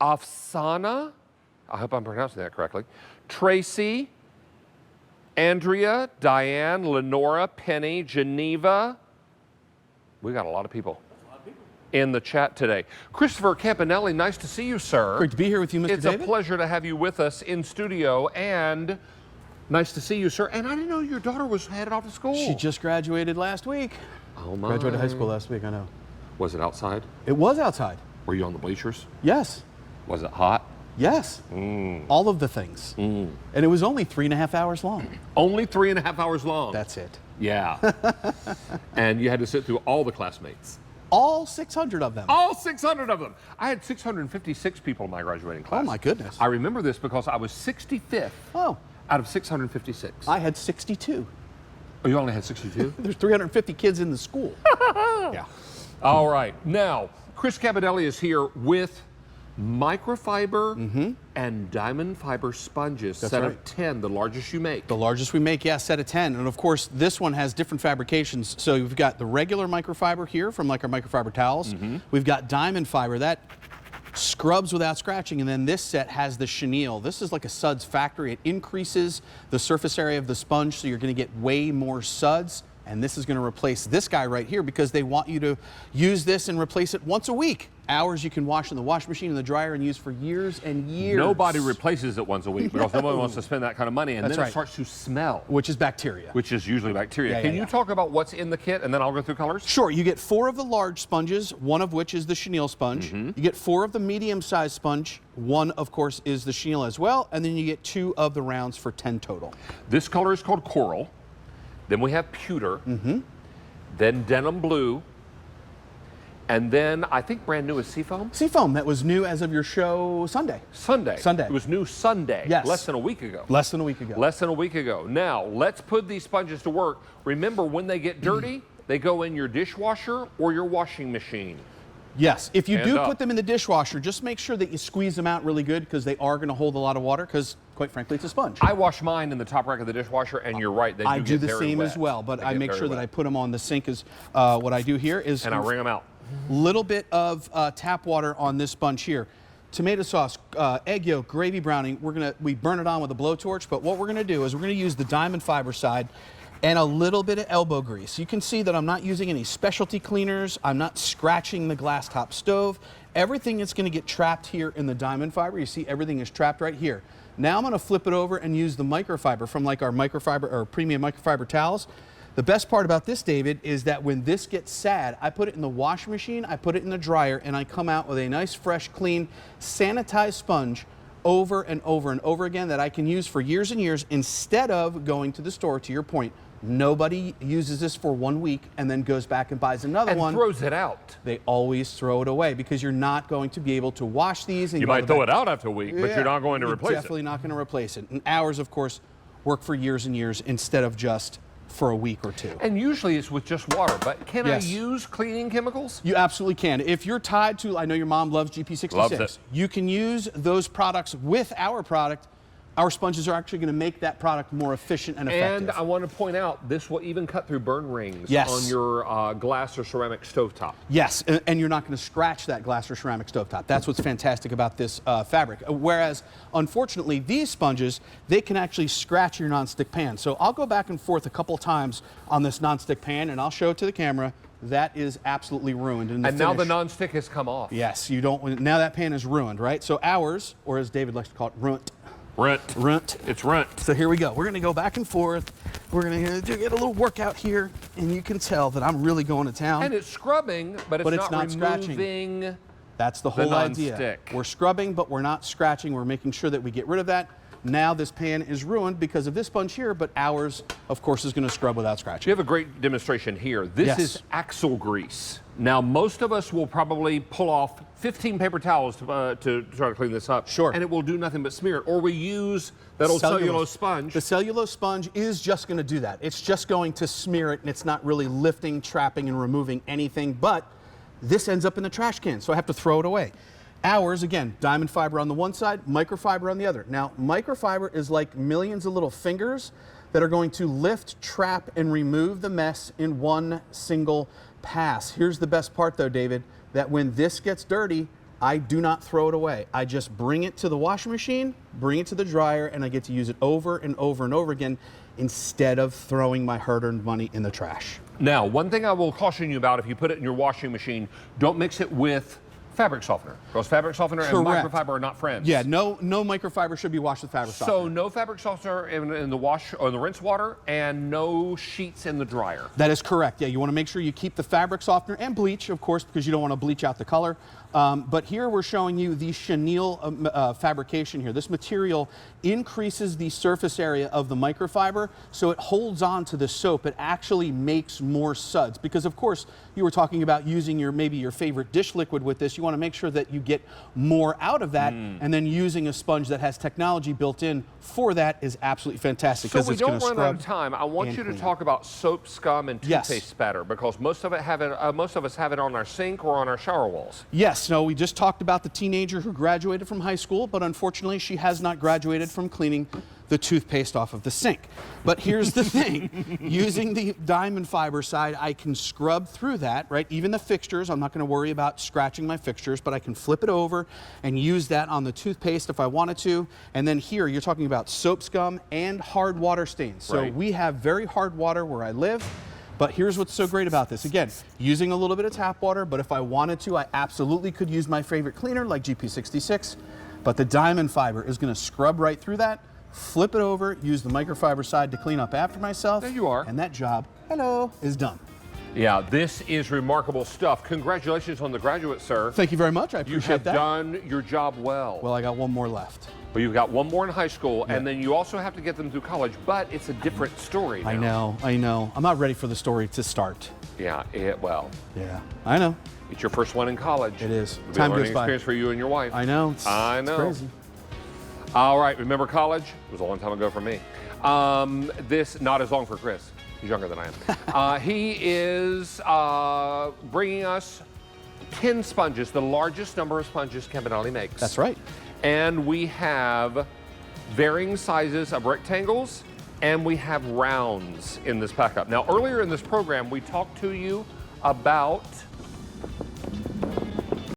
Afsana, I hope I'm pronouncing that correctly, Tracy, Andrea, Diane, Lenora, Penny, Geneva. We got a lot of people in the chat today. Christopher Campanelli, nice to see you, sir. Great to be here with you, Mr. David. It's a pleasure to have you with us in studio, and nice to see you, sir. And I didn't know your daughter was headed off to school. She just graduated last week. Oh my. Graduated high school last week, I know. Was it outside? It was outside. Were you on the bleachers? Yes. Was it hot? Yes. All of the things. And it was only 3.5 hours long. Only 3.5 hours long? That's it. Yeah. And you had to sit through all the classmates? All 600 of them. All 600 of them. I had 656 people in my graduating class. Oh my goodness. I remember this because I was 65th out of 656. I had 62. Oh, you only had 62? There's 350 kids in the school. Yeah. All right. Now, Chris Campanelli is here with microfiber and diamond fiber sponges, set of 10, the largest you make. The largest we make, yeah, set of 10. And of course, this one has different fabrications. So we've got the regular microfiber here from like our microfiber towels. We've got diamond fiber that scrubs without scratching, and then this set has the chenille. This is like a suds factory. It increases the surface area of the sponge, so you're going to get way more suds. And this is going to replace this guy right here because they want you to use this and replace it once a week. Hours you can wash in the wash machine and the dryer and use for years and years. Nobody replaces it once a week because nobody wants to spend that kind of money, and That's then right. it starts to smell. Which is bacteria. Which is usually bacteria. Yeah, Can yeah, you talk about what's in the kit, and then I'll go through colors? Sure. You get 4 of the large sponges, one of which is the chenille sponge. You get 4 of the medium-sized sponge. One, of course, is the chenille as well. And then you get 2 of the rounds for 10 total. This color is called coral. Then we have pewter. Then denim blue. And then I think brand new is seafoam. Seafoam, that was new as of your show Sunday. Sunday. Sunday. It was new Sunday. Yes. Less than a week ago. Less than a week ago. Less than a week ago. Now, let's put these sponges to work. Remember, when they get dirty, they go in your dishwasher or your washing machine. Yes, if you do up. put them in the dishwasher, just make sure that you squeeze them out really good because they are going to hold a lot of water because, quite frankly, it's a sponge. I wash mine in the top rack of the dishwasher, and you're right, they do I do get the very same wet. as well, but They I get make very sure that wet. I put them on the sink is what I do here is... And I wring them out. Little bit of tap water on this sponge here. Tomato sauce, egg yolk, gravy browning, we burn it on with a blowtorch, but what we're going to do is we're going to use the diamond fiber side and a little bit of elbow grease. You can see that I'm not using any specialty cleaners. I'm not scratching the glass top stove. Everything is going to get trapped here in the diamond fiber. You see everything is trapped right here. Now I'm going to flip it over and use the microfiber from like our microfiber or premium microfiber towels. The best part about this, David, is that when this gets sad, I put it in the washing machine, I put it in the dryer, and I come out with a nice, fresh, clean, sanitized sponge over and over and over again that I can use for years and years instead of going to the store, to your point. Nobody uses this for 1 week and then goes back and buys another one. And throws it out. They always throw it away because you're not going to be able to wash these. And you might throw it out after a week, but you're not going to replace it. Definitely not going to replace it. And ours, of course, work for years and years instead of just for a week or 2. And usually it's with just water, but can I use cleaning chemicals? You absolutely can. If you're tied to, I know your mom loves GP66. Loves it. You can use those products with our product. Our sponges are actually going to make that product more efficient and effective. And I want to point out, this will even cut through burn rings Yes. on your glass or ceramic stovetop. Yes, and you're not going to scratch that glass or ceramic stovetop. That's what's fantastic about this fabric. Whereas, unfortunately, these sponges, they can actually scratch your nonstick pan. So I'll go back and forth a couple times on this nonstick pan, and I'll show it to the camera. That is absolutely ruined. And now the nonstick has come off. Yes, you don't. Now that pan is ruined, right? So ours, or as David likes to call it, ruined. Runt. It's runt. So here we go. We're going to go back and forth. We're going to get a little workout here, and you can tell that I'm really going to town. And it's scrubbing, but it's not scratching. removing. That's the whole idea. Non-stick. We're scrubbing, but we're not scratching. We're making sure that we get rid of that. Now this pan is ruined because of this sponge here, but ours, of course, is going to scrub without scratching. You have a great demonstration here. This is axle grease. Now, most of us will probably pull off 15 paper towels to try to clean this up. Sure. And it will do nothing but smear it. Or we use that old cellulose sponge. The cellulose sponge is just going to do that. It's just going to smear it, and it's not really lifting, trapping, and removing anything, but this ends up in the trash can, so I have to throw it away. Ours, again, diamond fiber on the one side, microfiber on the other. Now, microfiber is like millions of little fingers that are going to lift, trap, and remove the mess in one single pass. Here's the best part, though, David, that when this gets dirty, I do not throw it away. I just bring it to the washing machine, bring it to the dryer, and I get to use it over and over and over again instead of throwing my hard-earned money in the trash. Now, one thing I will caution you about, if you put it in your washing machine, don't mix it with fabric softener, because fabric softener and microfiber are not friends. Yeah, no microfiber should be washed with fabric softener. So no fabric softener in the wash or the rinse water, and no sheets in the dryer. That is correct. Yeah, you want to make sure you keep the fabric softener and bleach, of course, because you don't want to bleach out the color. But here we're showing you the chenille fabrication here. This material increases the surface area of the microfiber, so it holds on to the soap. It actually makes more suds, because of course you were talking about using maybe your favorite dish liquid with this. You want to make sure that you get more out of that, and then using a sponge that has technology built in for that is absolutely fantastic. So we don't run out of time. I want you to talk about soap, scum, and toothpaste spatter, because most of us have it on our sink or on our shower walls. Yes. No, we just talked about the teenager who graduated from high school, but unfortunately she has not graduated from cleaning the toothpaste off of the sink. But here's the thing, using the Diamondfiber side, I can scrub through that, right? Even the fixtures, I'm not gonna worry about scratching my fixtures, but I can flip it over and use that on the toothpaste if I wanted to. And then here, you're talking about soap scum and hard water stains. So we have very hard water where I live. But here's what's so great about this. Again, using a little bit of tap water, but if I wanted to, I absolutely could use my favorite cleaner like GP66. But the Diamondfiber is going to scrub right through that, flip it over, use the microfiber side to clean up after myself. There you are. And that job, is done. Yeah, this is remarkable stuff. Congratulations on the graduate, sir. Thank you very much. I appreciate that. You have done your job well. Well, I got one more left. Well, you've got one more in high school, and then you also have to get them through college, but it's a different story now. I know. I'm not ready for the story to start. Yeah, Yeah, I know. it's your first one in college. It is. It'll be Time a goes learning by. experience for you and your wife. I know. I know. It's crazy. All right, remember college? It was a long time ago for me. This, not as long for Chris. He's younger than I am. He is bringing us 10 sponges, the largest number of sponges Campanelli makes. That's right. And we have varying sizes of rectangles, and we have rounds in this pack-up. Now, earlier in this program, we talked to you about